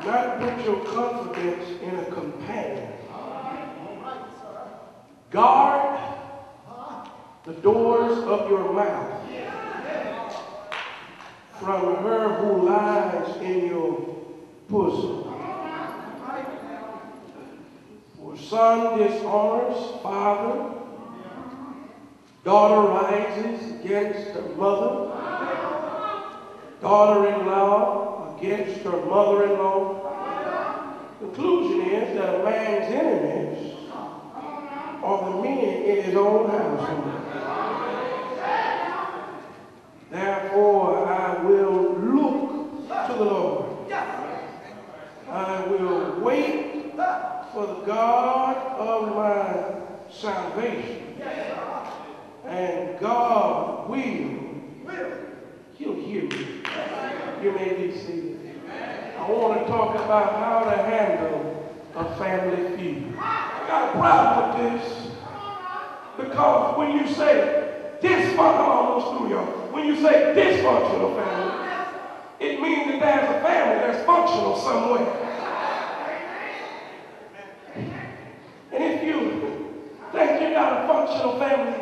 Not put your confidence in a companion. Guard the doors of your mouth from her who lies in your bosom. For son dishonors father, daughter rises against her mother, daughter-in-law against her mother-in-law. Conclusion is that a man's enemies are the men in his own household. Therefore, I will look to the Lord. I will wait for the God of my salvation. And God He'll hear me. You may be seated. I want to talk about how to handle a family feud. I got a problem with this because when you say when you say dysfunctional family, it means that there's a family that's functional somewhere. And if you think you're not a functional family,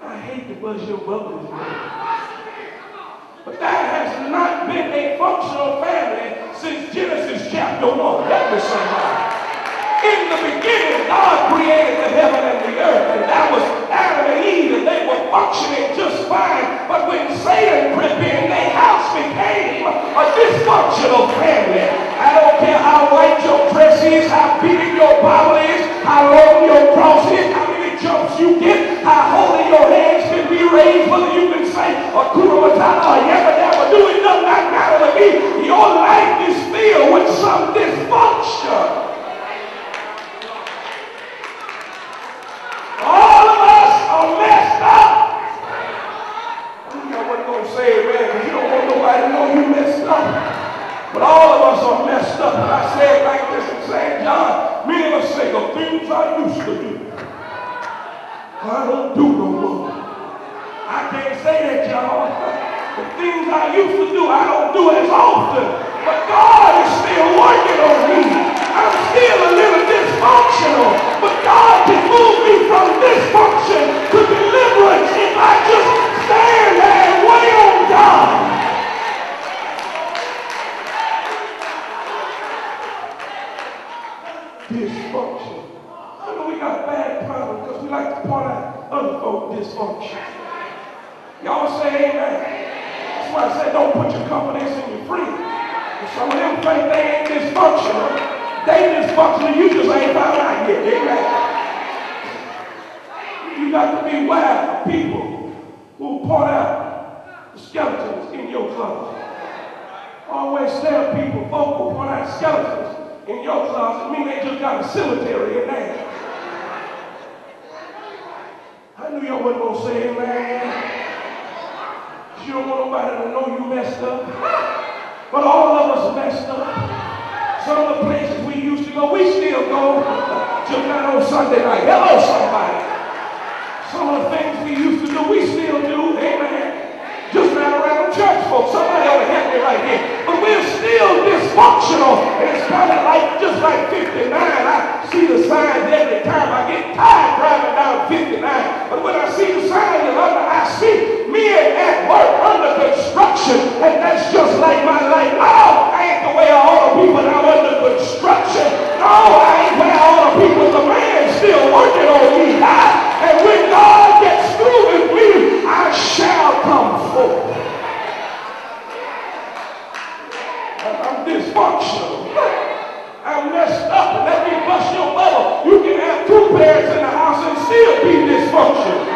I hate to buzz your bubbles, but that has not been a functional family since Genesis chapter 1. Let me say that. In the beginning, God created the heaven and the earth, and that was Adam and Eve, and they were functioning just fine. But when Satan crept in, their house became a dysfunctional family. I don't care how white your dress is, how big your Bible is, how long your cross is, how many jumps you get, how holy your hands can be raised, whether you can say a kurumatana or yabba dabba do, it does not matter to me. Your life is filled with some dysfunction. All of us are messed up. I wasn't going to say it, man, because you don't want nobody to know you messed up. But all of us are messed up. And I say it like this in St. John. Many of us say the things I used to do, I don't do no more. I can't say that, y'all. The things I used to do, I don't do as often. But God is still working on me. I'm still a little dysfunctional. But God can move me from dysfunction to deliverance if I just stand there and wait on God. Dysfunction. I know we got a bad problem because we like to point out other folks' dysfunction. Y'all say amen. That's why I said don't put your confidence in your friends. If some of them think they ain't dysfunctional, they dysfunctional, you just ain't found out yet. Amen. You got to be wise of people who point out the skeletons in your closet. Always tell people, folks who point out skeletons in your closet mean they just got a cemetery in there. I knew y'all wasn't going to say amen. You don't want nobody to know you messed up. But all of us messed up. Some of the places we used to go, we still go. Just not on Sunday night. Hello, somebody. Some of the things we used to do, we still do. Amen. Just not around church folks. Somebody ought to help me right here. But we're still dysfunctional. And it's kind of like, just like 59. I see the signs every time. I get tired driving down 59. But when I see the signs, I see men at work under construction. And that's just like my life. No, I ain't the way of all the people now under construction. No, I ain't where all the people. The man's still working on me. And when God gets through with me, I shall come forth. I'm dysfunctional. I'm messed up. And let me bust your bubble. You can have two parents in the house and still be dysfunctional.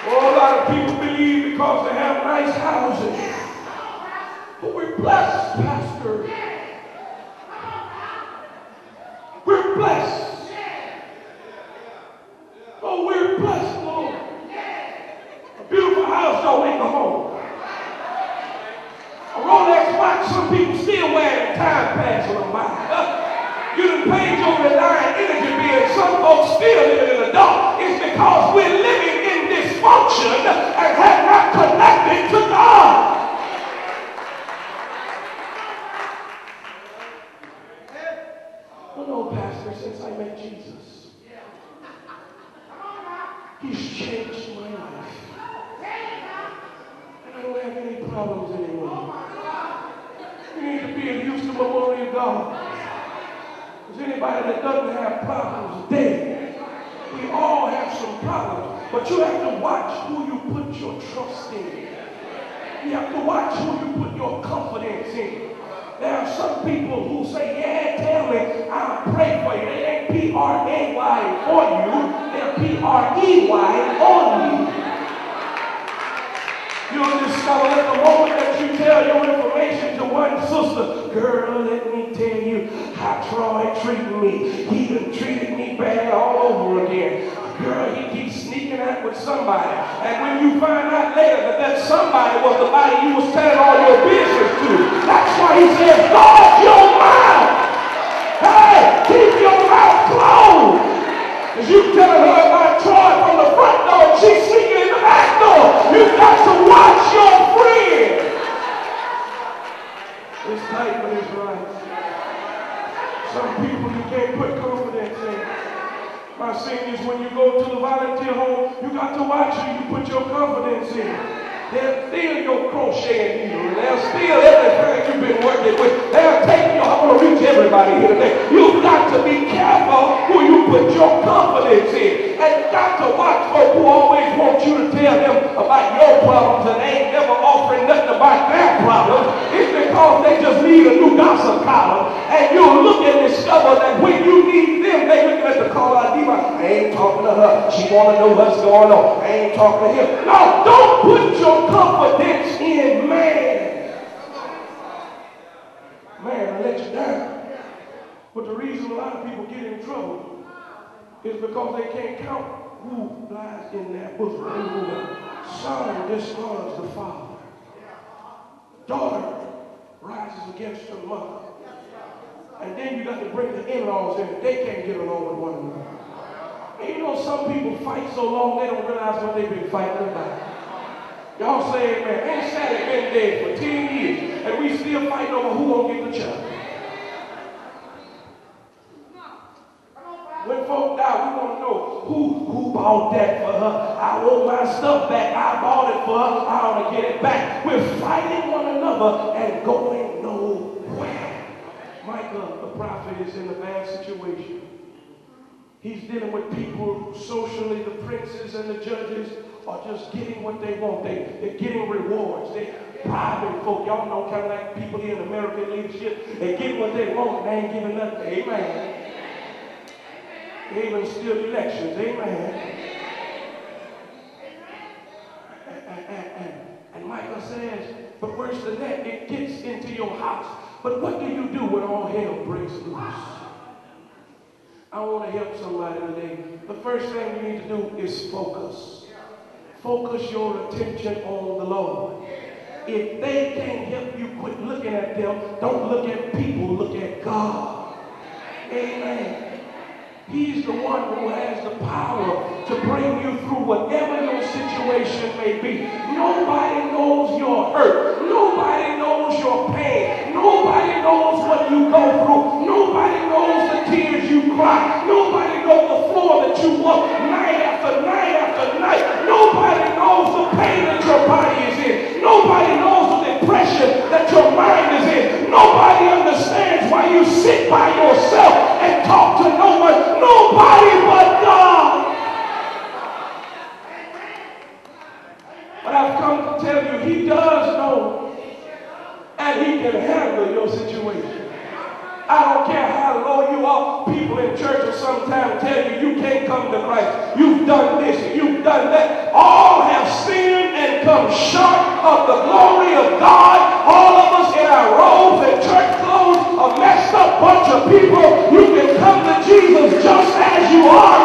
Oh, a lot of people believe because they have nice houses. But we're blessed, Pastor. We're blessed. Oh, we're blessed, Lord. A beautiful house don't make a home. A Rolex watch, some people still wear it, time passing on by. You done paid your reliant energy bill, some folks still living in the dark. It's because we're living in dysfunction and have not connected to God. problems anymore. You need to be a Houston Memorial God. Is anybody that doesn't have problems dead? We all have some problems, but you have to watch who you put your trust in. You have to watch who you put your confidence in. There are some people who say, yeah, tell me, I'll pray for you. They ain't P-R-A-Y for you. They're P-R-E-Y on you. You'll discover at the moment that you tell your information to one sister, girl, let me tell you how Troy treated me. He done treated me bad all over again. Girl, he keeps sneaking out with somebody. And when you find out later that that somebody was the body you was telling all your business to, that's why he says, guard your mouth. Hey, keep your mouth closed. As you telling her about Troy from the front door, and she's sneaking in the back door. You've got to watch your friend. It's tight, but it's right. Some people you can't put confidence in. My saying is when you go to the volunteer home, you got to watch who you put your confidence in. They'll steal your crochet needle. They'll steal everything you've been working with. They'll take your, I'm going to reach everybody here today. You've got to be careful who you put your confidence in. And you got to watch folks who always want you to tell them about your problems and they ain't never offering nothing about their problems. It's because they just need a new gossip column. And you'll look and discover that when you need them, they looking at the caller ID. I ain't talking to her. She want to know what's going on. I ain't talking to him. No, don't put your confidence in man. Man, I let you down. But the reason a lot of people get in trouble is because they can't count who lies in their bosom. Son dishonors the father. Daughter rises against her mother. And then you got to bring the in-laws in. They can't get along with one another. And you know some people fight so long they don't realize what they've been fighting about. Y'all say amen. Ain't Sally been dead for 10 years and we still fighting over who gonna get the child. When folk die, we want to know who bought that for her. I want my stuff back. I bought it for her. I ought to get it back. We're fighting one another and going nowhere. Micah, the prophet, is in a bad situation. He's dealing with people socially, the princes and the judges are just getting what they want. They're getting rewards. They're bribing folk. Y'all know kind of like people here in American leadership. They get what they want and they ain't giving nothing. Amen. They even steal elections. Amen. And Micah says, but worse than that, it gets into your house. But what do you do when all hell breaks loose? I want to help somebody today. The first thing you need to do is focus. Focus your attention on the Lord. If they can't help you, quit looking at them. Don't look at people, look at God. Amen. He's the one who has the power to bring you through whatever your situation may be. Nobody knows your hurt. Nobody knows your pain. Nobody knows what you go through. Nobody knows the tears you cry. Nobody knows the floor that you walk night after night after night. Nobody knows the pain that your body is in. Nobody knows the depression that your mind is in. Nobody understands why you sit by yourself and talk to no one. Nobody but God. But I've come to tell you, he does know and he can handle your situation. I don't care how low you are. People in church will sometimes tell you you can't come to Christ. You've done this and you've done that. All have sinned and come short of the glory of God. All of us in our robes and church clothes, a messed up bunch of people. You can come to Jesus just as you are.